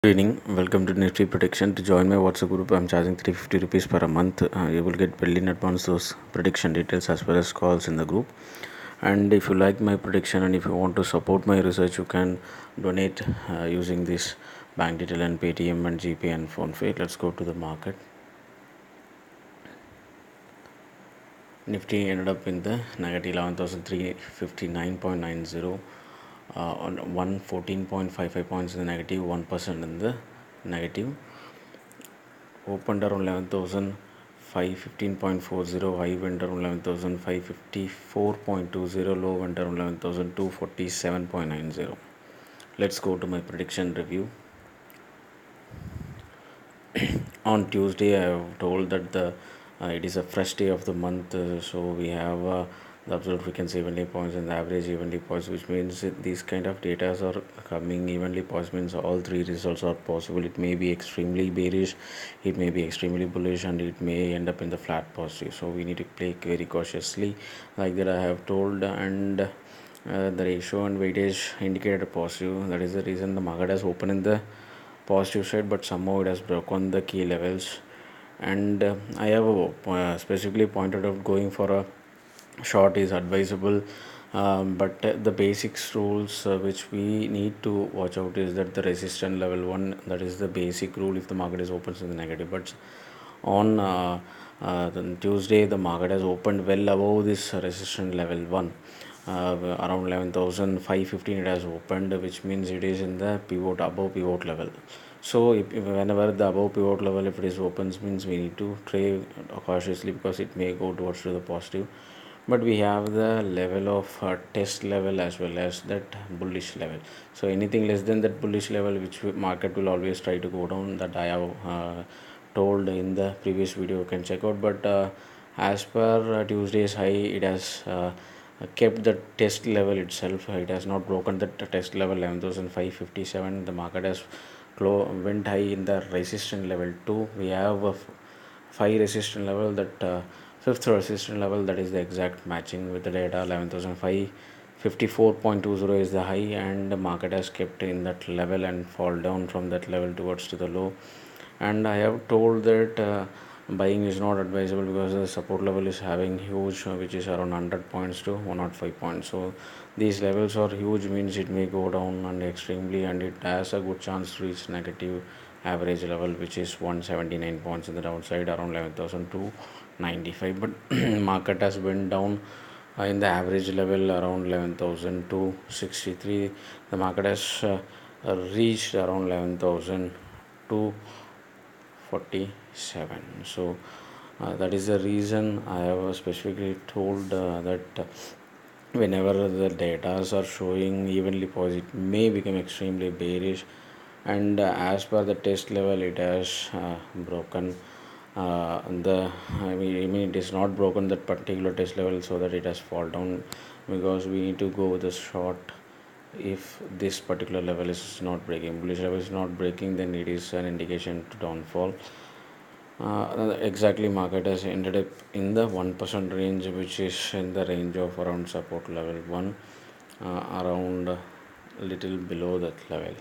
Good evening. Welcome to Nifty Prediction. To join my WhatsApp group, I'm charging 350 rupees per a month. You will get well in advance those prediction details as well as calls in the group. And if you like my prediction and if you want to support my research, you can donate using this bank detail and Paytm and GPay and PhonePe. Let's go to the market. Nifty ended up in the negative 11,359.90. On 114.55 points in the negative, 1% in the negative. Opened around 11,515.40, high went around 11,554.20, low went around 11,247.90. Let's go to my prediction review. On Tuesday, I have told that it is a fresh day of the month, so we have the absolute frequency evenly points and the average evenly points, which means these kind of data are coming evenly points, means all three results are possible. It may be extremely bearish, it may be extremely bullish, and it may end up in the flat positive. So we need to play very cautiously, like that I have told, and the ratio and weightage indicated a positive. That is the reason the market has opened in the positive side, but somehow it has broken the key levels. And I have specifically pointed out going for a short is advisable, but the basics rules which we need to watch out is that the resistance level 1, that is the basic rule if the market is opens in the negative. But on Tuesday, the market has opened well above this resistance level 1. Around 11,515 it has opened, which means it is in the pivot, above pivot level. So if whenever the above pivot level, if it is opens, means we need to trade cautiously because it may go towards to the positive. But we have the level of test level as well as that bullish level. So anything less than that bullish level, which market will always try to go down, that I have told in the previous video, you can check out. But as per Tuesday's high, it has kept the test level itself. It has not broken the test level 11,557. The market has went high in the resistance level 2. We have a 5 resistance level, that fifth resistance level, that is the exact matching with the data. 11,554.20 is the high, and the market has kept in that level and fall down from that level towards to the low. And I have told that buying is not advisable because the support level is having huge, which is around 100 points to 105 points. So these levels are huge, means it may go down and extremely, and it has a good chance to reach negative average level, which is 179 points in the downside, around 11,295. But market has went down in the average level around 11,263. The market has reached around 11,247. So that is the reason I have specifically told that whenever the data are showing evenly positive, it may become extremely bearish. And as per the test level, it has broken I mean it is not broken that particular test level, so that it has fall down, because we need to go with the short. If this particular level is not breaking, bullish level is not breaking, then it is an indication to downfall. Exactly, market has ended up in the 1% range, which is in the range of around support level 1, around little below that level.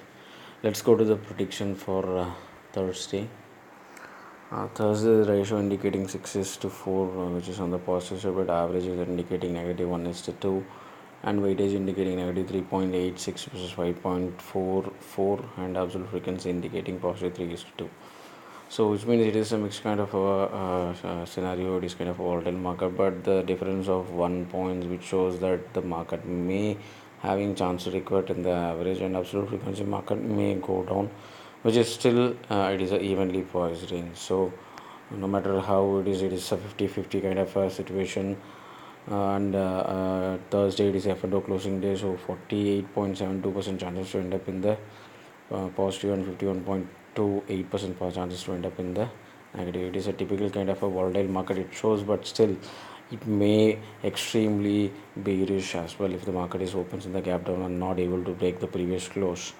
Let's go to the prediction for Thursday. Thursday, the ratio indicating 6 is to 4, which is on the positive side, but average is indicating negative 1 is to 2, and weightage indicating negative 3.86 versus 5.44, and absolute frequency indicating positive 3 is to 2. So which means it is a mixed kind of a scenario. It is kind of a volatile market, but the difference of 1 point, which shows that the market may having chance to recover in the average, and absolute frequency market may go down, which is still it is a evenly poised range. So no matter how it is a 50-50 kind of a situation. And Thursday, it is F&O closing day, so 48.72% chances to end up in the positive, and 51.28% chances to end up in the negative. It is a typical kind of a volatile market, it shows, but still it may extremely bearish as well if the market is opens in the gap down and not able to break the previous close.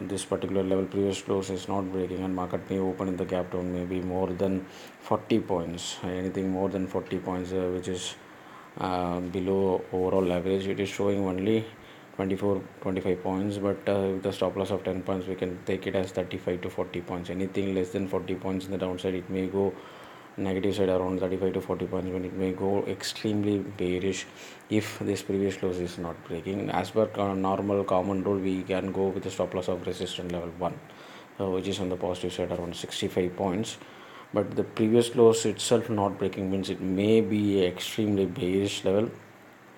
This particular level previous close is not breaking, and market may open in the gap down maybe more than 40 points, anything more than 40 points, which is below overall average. It is showing only 24 25 points, but with the stop loss of 10 points we can take it as 35 to 40 points. Anything less than 40 points in the downside, it may go negative side around 35 to 40 points, when it may go extremely bearish if this previous close is not breaking. As per normal common rule, we can go with the stop loss of resistance level 1, which is on the positive side around 65 points. But the previous close itself not breaking means it may be extremely bearish level.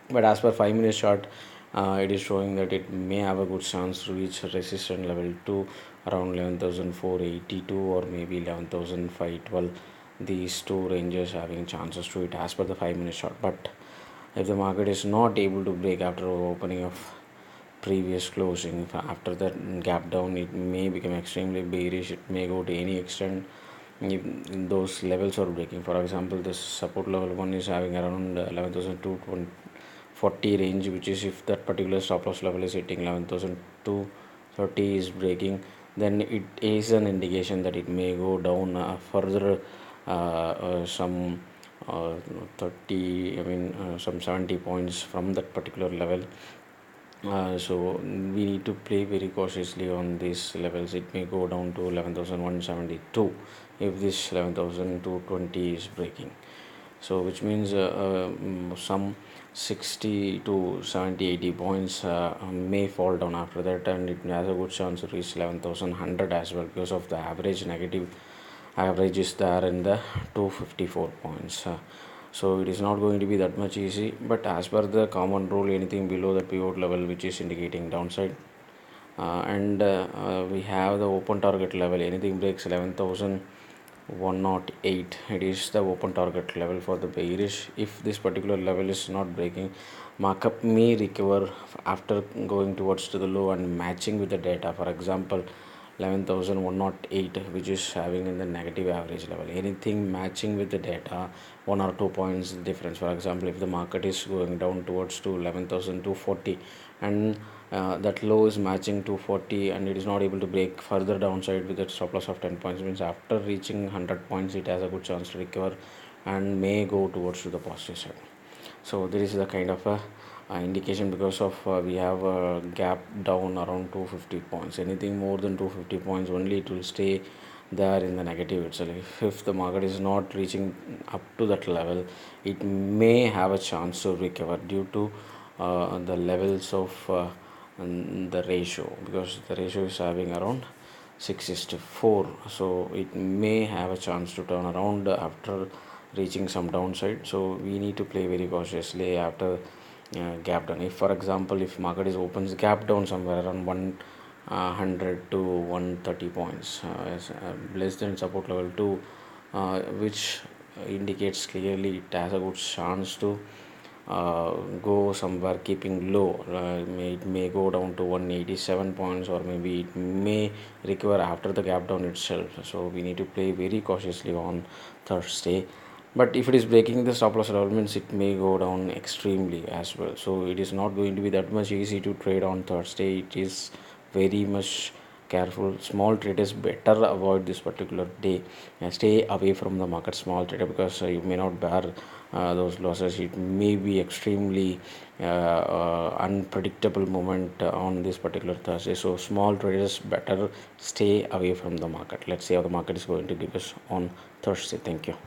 But as per 5 minute chart, it is showing that it may have a good chance to reach resistance level 2 around 11,482 or maybe 11,512. These two ranges having chances to it as per the 5 minute chart. But if the market is not able to break after opening of previous closing, after that gap down, it may become extremely bearish. It may go to any extent if those levels are breaking. For example, this support level 1 is having around 11,240 range, which is if that particular stop loss level is hitting 11,230 is breaking, then it is an indication that it may go down further some 30 some 70 points from that particular level. So we need to play very cautiously on these levels. It may go down to 11,172 if this 11,220 is breaking. So which means some 60 to 70 80 points may fall down after that, and it has a good chance to reach 11,100 as well, because of the average negative average is there in the 254 points. So it is not going to be that much easy, but as per the common rule, anything below the pivot level which is indicating downside, and we have the open target level, anything breaks 11,108, it is the open target level for the bearish. If this particular level is not breaking, markup may recover after going towards to the low and matching with the data. For example, 11,108, which is having in the negative average level, anything matching with the data, 1 or 2 points difference. For example, if the market is going down towards to 11,240 and that low is matching 240 and it is not able to break further downside with a stop loss of 10 points, means after reaching 100 points it has a good chance to recover and may go towards to the positive side. So there is the kind of a indication, because of we have a gap down around 250 points. Anything more than 250 points only, it will stay there in the negative itself. If the market is not reaching up to that level, it may have a chance to recover due to the levels of the ratio, because the ratio is having around 6:4, so it may have a chance to turn around after reaching some downside. So we need to play very cautiously after gap down. If for example, if market is opens gap down somewhere around 100 to 130 points, less than support level 2, which indicates clearly it has a good chance to go somewhere keeping low. It may go down to 187 points, or maybe it may recover after the gap down itself. So we need to play very cautiously on Thursday. But if it is breaking the stop loss level, means it may go down extremely as well. So it is not going to be that much easy to trade on Thursday. It is very much careful. Small traders better avoid this particular day and stay away from the market, small trader, because you may not bear those losses. It may be extremely unpredictable moment on this particular Thursday. So small traders better stay away from the market. Let's see how the market is going to give us on Thursday. Thank you.